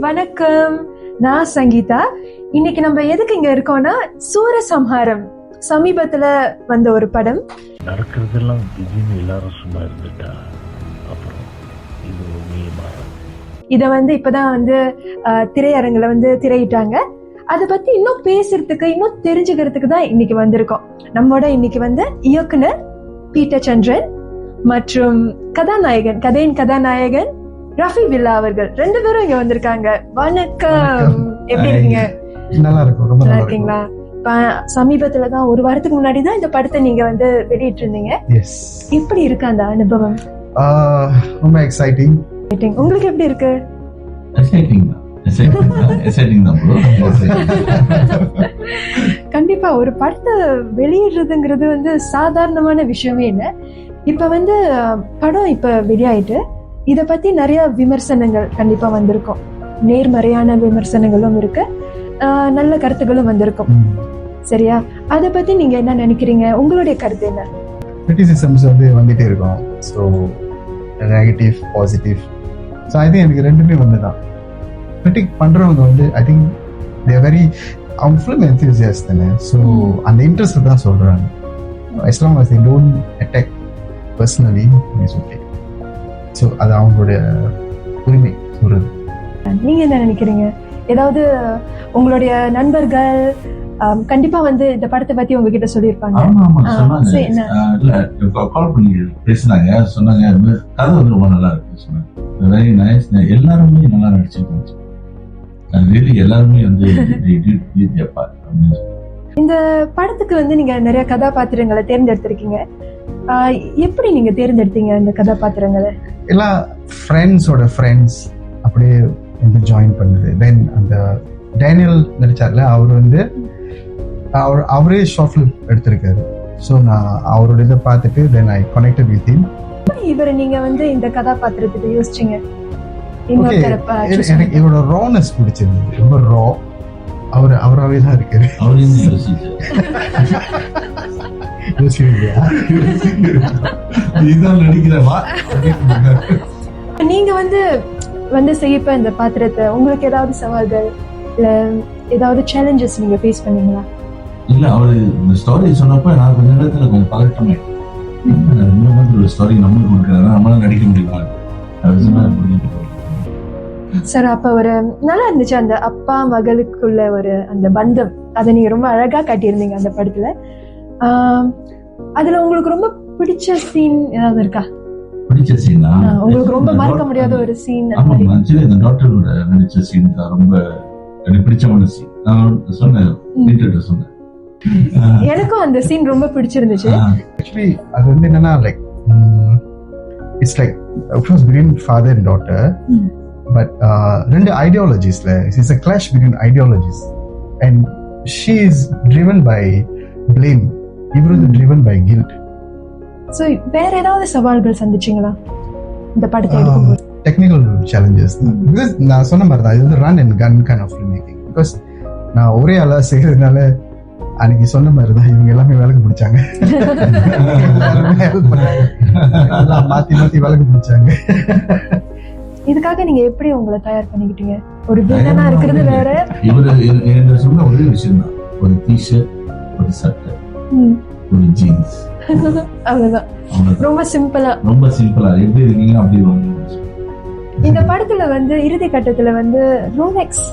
வணக்கம். நான் சங்கீதா. இன்னைக்கு நம்ம எதுக்கு இங்க இருக்கோம்னா சூரசம்ஹாரம் சமீபத்துல வந்த ஒரு படம். நடக்கிறதெல்லாம் திடீர்னு எல்லாரும் சும்மா இருந்துட்டா அப்புறம் இது மாறும். இத இப்பதான் திரையரங்குல திரையிட்டாங்க. அதை பத்தி இன்னும் பேசுறதுக்கு இன்னும் தெரிஞ்சுக்கிறதுக்கு தான் இன்னைக்கு வந்திருக்கோம். நம்மோட இன்னைக்கு இயக்குனர் பீட்டர் சந்திரன் மற்றும் கதையின் கதாநாயகன் ரஃபி வில்லா அவர்கள் 2 பேரும் இங்க வந்திருக்காங்க. வணக்கம். எப்படி இருக்கீங்க? நல்லா இருக்கும். ரொம்ப நல்லா இருக்கீங்களா? சமீபத்துலதான் ஒரு வாரத்துக்கு முன்னாடிதான் இந்த படத்தை நீங்க வெளியிட்டு இருந்தீங்க. எப்படி இருக்கு அந்த அனுபவம்? ரொம்ப எக்ஸைட்டிங். உங்களுக்கு எப்படி இருக்கு? கண்டிப்பா ஒரு படத்தை வெளியிடுறதுங்கிறது சாதாரணமான விஷயமே இல்லை. இப்ப படம் வெளியாயிட்டு இத பத்தி நிறைய விமர்சனங்கள் கண்டிப்பா வந்திருக்கும். நேர்மறையான விமர்சனங்களும் இருக்கு, நல்ல கருத்துகளும் வந்திருக்கும். சரியா? அத பத்தி நீங்க என்ன நினைக்கிறீங்க? உங்களுடைய கருத்து என்ன? கிரிட்டிசிசம்ஸ் வந்துட்டே இருக்கும். So negative positive. So I think எனக்கு ரெண்டுமே ஒண்ணுதான். கிரிட்டிக் பண்றவங்க I think they are very, அவங்க ஃபிலிம் என்தூசியாஸ்ட் தானே. ஸோ அந்த இன்ட்ரெஸ்ட் தான் சொல்றாங்க. as long as they don't attack personally, it's okay. So அது அவங்களுடைய உரிமை சொல்றது. நீங்க என்ன நினைக்கிறீங்க? ஏதாவது உங்களுடைய நண்பர்கள் கண்டிப்பா இந்த படத்தை பத்தி உங்ககிட்ட சொல்லியிருப்பாங்க. கால் பண்ணி பேசினாங்க, சொன்னாங்க கதை ரொம்ப நல்லா இருக்கு சொன்னாங்க. வெரி நைஸ், எல்லாருமே நல்லா நடிச்சிருக்காங்க. எல்லாருமே இந்த படத்துக்கு நீங்க நிறைய கதாபாத்திரங்களை தேர்ந்தெடுத்திருக்கீங்க. எப்படி நீங்க தேர்ந்தெடுத்தீங்க இந்த கதாபாத்திரங்களை? எல்லாம் ஃப்ரெண்ட்ஸோட ஃப்ரெண்ட்ஸ் அப்படியே ஜாயின் பண்ணுது. தென் அந்த டேனியல் நடிச்சார்ல, அவர் அவரே ஷார்ட் ஃபிலிம் எடுத்திருக்காரு. ஸோ நான் அவரோட இதை பார்த்துட்டு தென் ஐ கனெக்டட் வித் ஹிம். இவரை நீங்க இந்த கதாபாத்திரத்துக்கு யோசிச்சீங்க? எனக்கு இவரோட ரானஸ் பிடிச்சிருந்தது. ரொம்ப ரா. அவராவே தான் இருக்காரு. நீங்க செய்யப்ப இந்த பாத்திரத்தை உங்களுக்கு ஏதாவது சவால்கள் இல்ல ஏதாவது சேலஞ்சஸ் நீங்க ஃபேஸ் பண்ணீங்களா? இல்ல, அவரு இந்த ஸ்டோரி சொன்னப்ப நான் கொஞ்ச நேரத்துல கொஞ்சம் பதட்டமே. இந்த மாதிரி ஒரு ஸ்டோரி நம்மளுக்கு கொடுக்கறதா நம்மளால நடிக்க முடியுமா? சார், அப்ப ஒரு நல்லா இருந்துச்சு அந்த அப்பா மகளுக்குள்ள அந்த பந்தம். அதை நீங்க ரொம்ப அழகா காட்டியிருந்தீங்க அந்த படத்துல. அதுல உங்களுக்கு ரொம்ப பிடிச்ச சீன் ஏதாவது இருக்கா? பிடிச்ச சீனா? உங்களுக்கு ரொம்ப மறக்க முடியாத ஒரு சீன்? இந்த டாக்டரோட நடிச்ச சீன் தான் ரொம்ப எனக்கு பிடிச்சமான சீன். நான் சொன்னேன், எனக்கும் அந்த சீன் ரொம்ப பிடிச்சிருந்துச்சு. ஆக்சுவலி அது என்னன்னா like it's like of course between father and daughter, but ரெண்டு ஐடியாலஜிஸ்ல it's a clash between ideologies and she is driven by blame, இவரு driven by guilt. சோ வேற ஏதாவது சவால்கள் சந்திச்சீங்களா இந்த படத்தை எடுக்கும்போது? டெக்னிக்கல் சேலஞ்சஸ் தான். பிகாஸ் நான் சொன்ன மாதிரி தான் இது run and gun kind of filmmaking. Because நான் ஒரே ஆளா செய்யறதுனால அன்னைக்கு சொன்ன மாதிரி தான் இவங்க எல்லாமே வேலைக்கு பிடிச்சாங்க. மாத்தி மாத்தி வேலைக்கு பிடிச்சாங்க. இதுக்காக நீங்க எப்படி உங்களை தயார் பண்ணிக்கிட்டீங்க? ஒரு வில்லனா இருக்கிறது வேற. இவரு சொன்ன ஒரே விஷயம் தான், ஒரு டிஷர்ட், ஒரு சட்டை, ஒரு ஜீன்ஸ், அவ்வளவுதான். ரொம்ப சிம்பிளா எப்படி இருக்கீங்க அப்படி. இந்த படத்துல இறுதி கட்டத்துல ரோலெக்ஸ்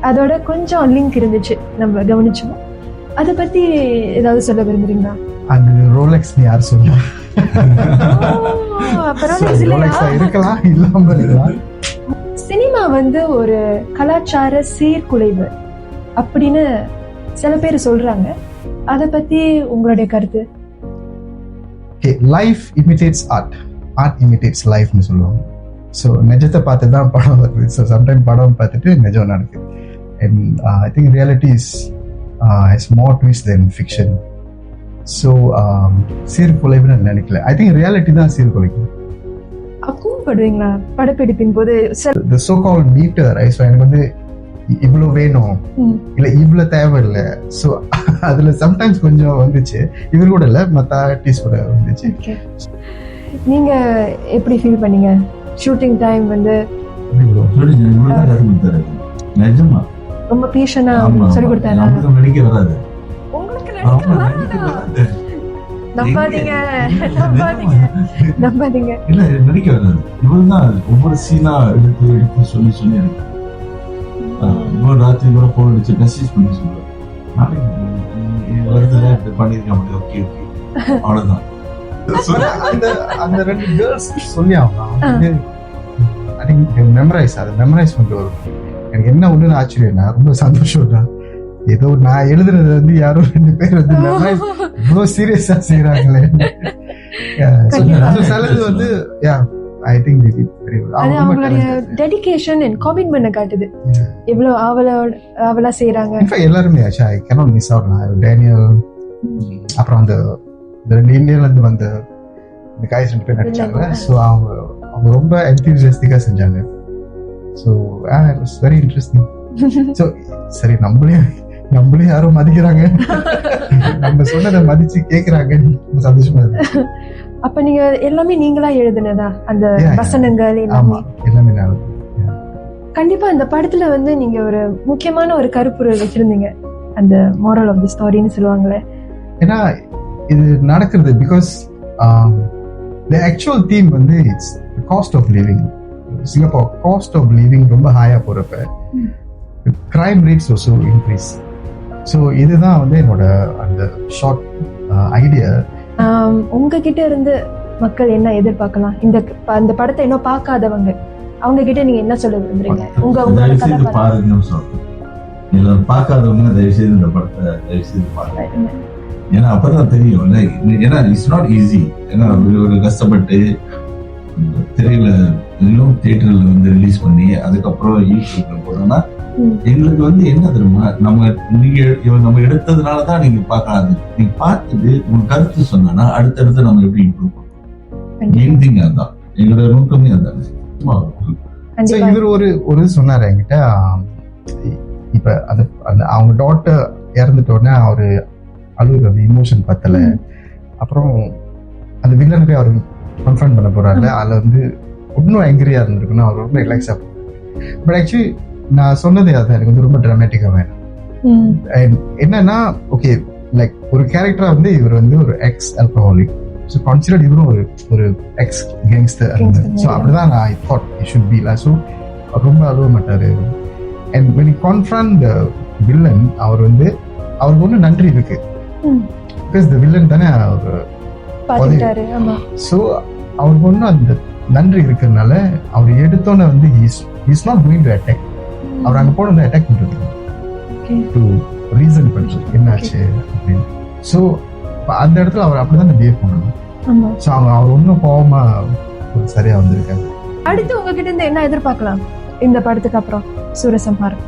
அதோட கொஞ்சம் லிங்க் இருந்துச்சு, நம்ம கவனிச்சோம். அத பத்தி ஏதாவது சொல்ல விரும்புறீங்களா? அது ரோலெக்ஸ் யார் சொன்னா? இருக்கலாம், இல்லாம இருக்கலாம். சினிமா ஒரு கலாச்சார சீர்குலைவு அப்படின்னு சில பேர் சொல்றாங்க. அத பத்தி உங்களுடைய கருத்து? Life imitates art, art imitates லைஃப்னு சொல்லுவாங்க. ஸோ நிஜத்தை பார்த்து தான் படம் வருது. ஸோ சம்டைம் படம் பார்த்துட்டு நிஜம் நடக்குது. And I think reality has more twist than fiction. So சீர்குலைவுன்னு நினைக்கல. I think reality தான் சீர்குலைக்கும். அப்பவும் படுவீங்களா படப்பிடிப்பின் போது? The so called meter, so எனக்கு இவ்வளவு வேணும் இல்ல இவ்வளவு தேவை இல்ல. ஸோ அதுல சம்டைம்ஸ் கொஞ்சம் வந்துச்சு. இவர் கூட இல்ல, மற்ற ஆர்டிஸ்ட் கூட வந்துச்சு. நீங்க எப்படி ஃபீல் பண்ணீங்க ஷூட்டிங் டைம் இவ்வளவுதான் கதை கொடுத்தாரு நிஜமா. ரொம்ப பேஷனா ஆமா, சொல்லி கொடுத்தாரா? நமக்கு நடிக்க வராது. உங்களுக்கு ஆமா, நடிக்க நடிக்க வராதா? வராது. நம்பாதீங்க நம்பாதீங்க நம்பாதீங்க. இல்ல நடிக்க வராது. இவருதான் ஒவ்வொரு சீனா எடுத்து எடுத்து சொல்லி சொல்லி எனக்கு இவ்வளவு ராத்திரி கூட போன் அடிச்சு மெசேஜ் பண்ணி சொல்லுவாரு. நாளைக்கு வருதுல இப்படி பண்ணிருக்க முடியும். ஓகே ஓகே அவ்வளவுதான். அந்த 2 கேர்ள்ஸ் சொல்லி அவங்க ஐ திங்க் மெமரைஸ் பண்ணிட்டு வரும். எனக்கு என்ன ஒண்ணு ஆச்சரியம்னா ரொம்ப சந்தோஷம்டா, ஏதோ நான் எழுதுறது வந்து யாரோ 2 பேர் வந்து மெமரைஸ் இவ்வளவு சீரியஸா செய்யறாங்களே. சிலது வந்து ஐ திங்க் அது அவங்களுடைய டெடிகேஷன் அண்ட் கமிட்மென்ட் காட்டுது. எவ்வளவு ஆவலா செய்யறாங்க. எல்லாருமே I cannot miss out. Daniel, அப்புறம் அந்த 2 இந்தியன்ல இருந்து வந்த இந்த guys 2 பேர் நடிச்சாங்க. ஸோ அவங்க ரொம்ப என்தூசியாஸ்டிக்கா செஞ்சாங்க. So it was very interesting. So சரி, நம்மளே யாரும் மதிக்கிறாங்க, நம்ம சொன்னதை மதிச்சு கேக்குறாங்க, சந்தோஷமா இருக்கு. அப்ப நீங்க எல்லாமே நீங்களா எழுதுனதா அந்த வசனங்கள் எல்லாமே? எல்லாமே நான் கண்டிப்பா அந்த படத்துல வந்து நீங்க ஒரு முக்கியமான ஒரு கருப்பொருள் வச்சிருந்தீங்க, அந்த மோரல் ஆஃப் தி ஸ்டோரின்னு சொல்லுவாங்களே. ஏன்னா இது நடக்கிறது பிகாஸ் தி ஆக்சுவல் தீம் வந்து it's cost of living. Singapore cost of living ரொம்ப ஹையா போறப்ப crime rates also increase. So இதுதான் வந்து என்னோட அந்த ஷார்ட் ஐடியா. உங்ககிட்ட இருந்து மக்கள் என்ன எதிர்பார்க்கலாம்? இந்த படத்தை இன்னும் பார்க்காதவங்க, அவங்க கிட்ட நீங்க என்ன சொல்ல விரும்புறீங்க? உங்க பாருங்க சொல்றேன். பார்க்காதவங்க தயவு செய்து இந்த படத்தை தயவு செய்து பாருங்க. ஏன்னா அப்பதான் தெரியும். ஏன்னா இட்ஸ் நாட் ஈஸி. ஏன்னா ஒரு கஷ்டப்பட்டு திரையில தியேட்டர்ல வந்து ரிலீஸ் பண்ணி அதுக்கப்புறம் யூடியூப்ல போறோம்னா எங்களுக்கு வந்து என்ன தெரியுமா, நம்ம எடுத்ததுனாலதான் நீங்க பார்க்காது. நீங்க பார்த்துட்டு உங்க கருத்து சொன்னா அடுத்தடுத்து நம்ம எப்படி இம்ப்ரூவ் பண்ணுவோம். மெயின் திங் அதுதான், எங்களோட நோக்கமே அதான். இவர் ஒரு சொன்னாரு என்கிட்ட, இப்ப அவங்க டாட்டர் இறந்துட்டோடனே அவரு அழுகுற அந்த இமோஷன் பத்தல. அப்புறம் அந்த வில்லனை போய் அவரு கன்ஃபரண்ட் பண்ண போறாருல, அதுல வந்து இன்னும் ஆங்கிரியா இருந்திருக்குன்னா அவர் ரொம்ப ரிலாக்ஸா. பட் ஆக்சுவலி நான் சொன்னதே அதான், எனக்கு வந்து ரொம்ப டிராமேட்டிக்கா வேணும். என்னன்னா ஓகே, லைக் ஒரு கேரக்டரா வந்து இவர் வந்து ஒரு எக்ஸ் ஆல்கஹாலிக். ஸோ கான்சிடர்ட் இவரும் ஒரு எக்ஸ் கேங்ஸ்டர். ஸோ அப்படிதான் நான் I thought it should be. So ரொம்ப அழுவ மாட்டாரு. And when you confront the villain, அவருக்கு ஒன்று நன்றி இருக்கு. பிகாஸ் த வில்லன் தானே அவர். ஸோ அவருக்கு ஒன்று அந்த நன்றி இருக்கிறதுனால அவர் எடுத்தோன்னே வந்து is not going to attack. அவர் அங்கே போன அட்டாக் பண்றது டு ரீசன் பண்றது என்னாச்சு அப்படின்னு. ஸோ அந்த இடத்துல அவர் அப்படிதான் பிஹேவ் பண்ணணும். ஸோ அவர் ஒன்றும் கோவமா சரியா வந்திருக்காரு. அடுத்து உங்ககிட்ட இருந்து என்ன எதிர்பார்க்கலாம் இந்த படத்துக்கு அப்புறம்? சூரசம்ஹாரம்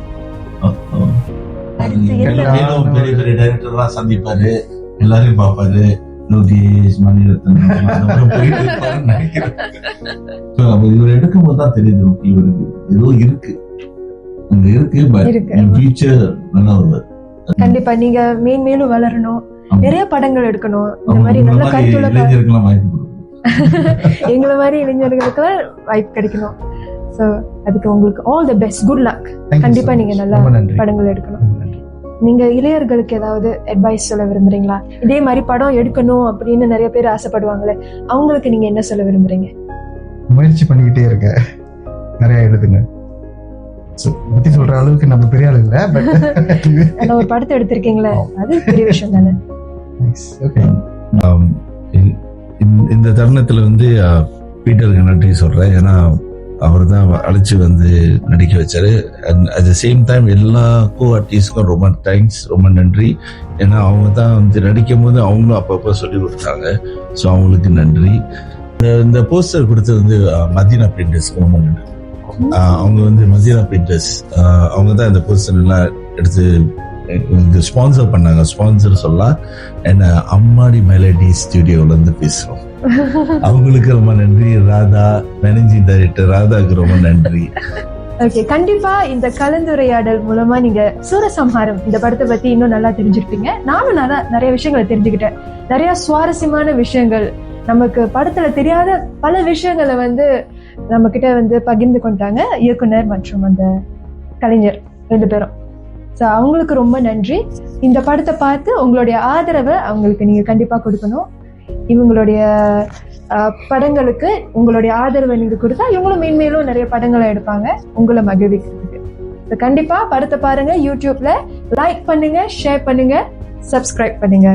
பெரிய பெரிய டைரக்டர்லாம் சந்திப்பாரு, எல்லாரையும் பார்ப்பாரு. லோகேஷ், மணிரத்னம் இவர் எடுக்கும் போதுதான் தெரியுது இவருக்கு ஏதோ இருக்கு, அங்க இருக்கு. ஃபியூச்சர் நல்லா வருவார். கண்டிப்பா நீங்க மேலும் வளரணும், நிறைய படங்கள் எடுக்கணும். இந்த மாதிரி நல்ல கருத்துள்ள இளைஞர்களுக்கெல்லாம் வாய்ப்பு கொடுக்கணும். எங்களை மாதிரி இளைஞர்களுக்கு வாய்ப்பு கிடைக்கணும். சோ அதுக்கு உங்களுக்கு all the best, good luck. கண்டிப்பா நீங்க நல்ல படங்கள் எடுக்கணும். நீங்க இளையர்களுக்கு ஏதாவது அட்வைஸ் சொல்ல விரும்புறீங்களா? இதே மாதிரி படம் எடுக்கணும் அப்படின்னு நிறைய பேர் ஆசைப்படுவாங்களே, அவங்களுக்கு நீங்க என்ன சொல்ல விரும்புறீங்க? முயற்சி பண்ணிக்கிட்டே இருக்க, நிறைய எழுதுங்க. பத்தி சொல்ற அளவுக்கு நம்ம பெரிய ஆள் இல்ல, பட் ஒரு படத்தை எடுத்திருக்கீங்களே, அது பெரிய விஷயம் தானே. இந்த தருணத்துல வந்து பீட்டருக்கு நன்றி சொல்றேன். ஏன்னா அவர் தான் அழைச்சி வந்து நடிக்க வச்சாரு. And at the same time எல்லா கோ ஆர்டிஸ்ட்க்கும் ரொம்ப தேங்க்ஸ், ரொம்ப நன்றி. ஏன்னா அவங்க தான் வந்து நடிக்கும் போது அவங்களும் அப்பப்போ சொல்லி கொடுத்தாங்க. ஸோ அவங்களுக்கு நன்றி. இந்த போஸ்டர் கொடுத்தது வந்து மதீனா பெயிண்டர்ஸ்க்கு ரொம்ப நன்றி. அவங்க வந்து மதீனா பெயிண்டர்ஸ் அவங்க தான் இந்த போஸ்டர் எல்லாம் எடுத்து ஸ்பான்சர் பண்ணாங்க. ஸ்பான்சர் சொல்லலாம் என்ன அம்மாடி மெலடி ஸ்டுடியோல இருந்து பேசுறோம். அவங்களுக்கு ரொம்ப நன்றி. ராதா, மேனேஜிங் டைரக்டர் ராதாக்கு ரொம்ப நன்றி. ஓகே, கண்டிப்பா இந்த கலந்துரையாடல் மூலமா நீங்க சூரசம்ஹாரம் இந்த படத்தை பத்தி இன்னும் நல்லா தெரிஞ்சிருப்பீங்க. நானும் நிறைய விஷயங்களை தெரிஞ்சுக்கிட்டேன். நிறைய சுவாரஸ்யமான விஷயங்கள், நமக்கு படத்துல தெரியாத பல விஷயங்களை வந்து நம்ம கிட்ட வந்து பகிர்ந்து கொண்டாங்க, இயக்குனர் மற்றும் அந்த கலைஞர் 2 பேரும். ஸோ அவங்களுக்கு ரொம்ப நன்றி. இந்த படத்தை பார்த்து உங்களுடைய ஆதரவை அவங்களுக்கு நீங்க கண்டிப்பா கொடுக்கணும். இவங்களுடைய படங்களுக்கு உங்களுடைய ஆதரவை நீங்க கொடுத்தா இவங்களும் மேன்மேலும் நிறைய படங்களை எடுப்பாங்க உங்களை மகிழ்விக்கிறதுக்கு. ஸோ கண்டிப்பா படத்தை பாருங்க, யூடியூப்ல லைக் பண்ணுங்க, ஷேர் பண்ணுங்க, சப்ஸ்கிரைப் பண்ணுங்க.